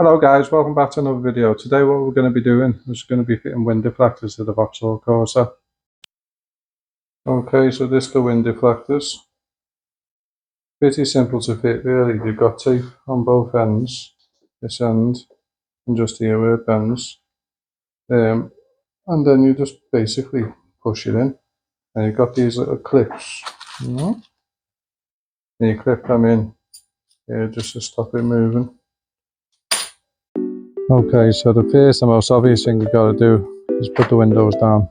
Hello guys, welcome back to another video. Today what we're going to be doing is going to be fitting wind deflectors to the Vauxhall Corsa. Okay, so this is the wind deflectors. Pretty simple to fit really. You've got tape on both ends, this end and just here where it bends. And then you just basically push it in. And you've got these little clips. And you clip them in here just to stop it moving. Okay, so the first and most obvious thing you've got to do is put the windows down.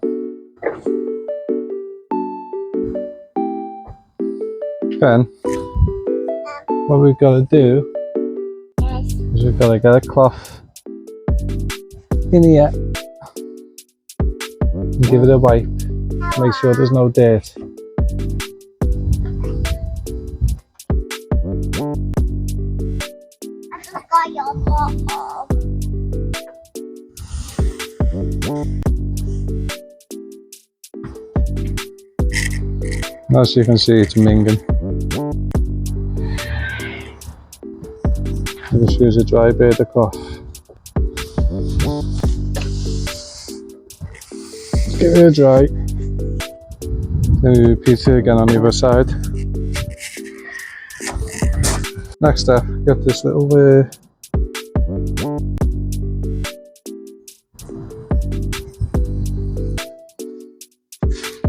Then, what we've got to do is we've got to get a cloth in here and give it a wipe. Make sure there's no dirt. As you can see, it's minging. Just use a dry bit of cloth. Give it a dry. Then you repeat it again on the other side. Next step, get this little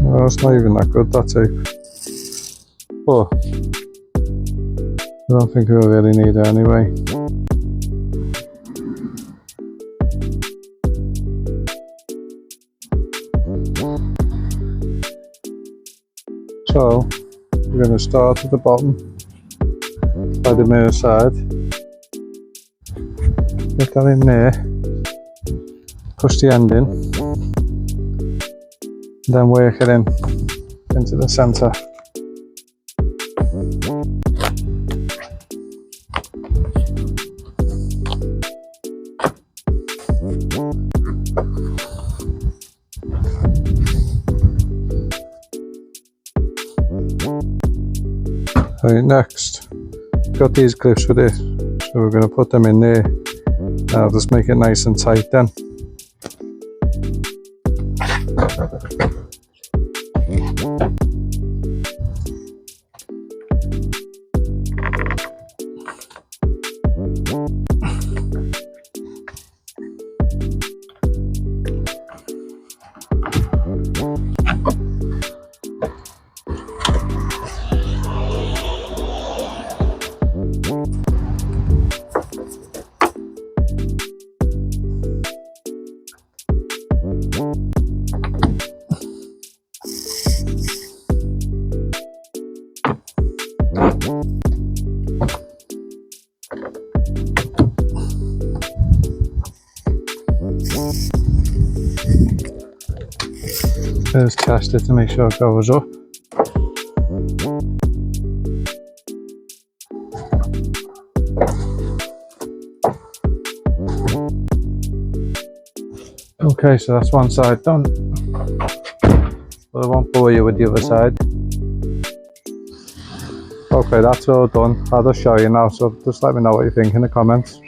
oh, it's not even that good, that tape. But I don't think we'll really need it anyway. So we're going to start at the bottom by the mirror side. Get that in there. Push the end in. Then work it into the centre. Right, next, got these clips for this, so we're going to put them in there. I'll just make it nice and tight then. Just test it to make sure it goes up. Okay, so that's one side done. But I won't bore you with the other side. Okay, that's all done. I'll just show you now, so just let me know what you think in the comments.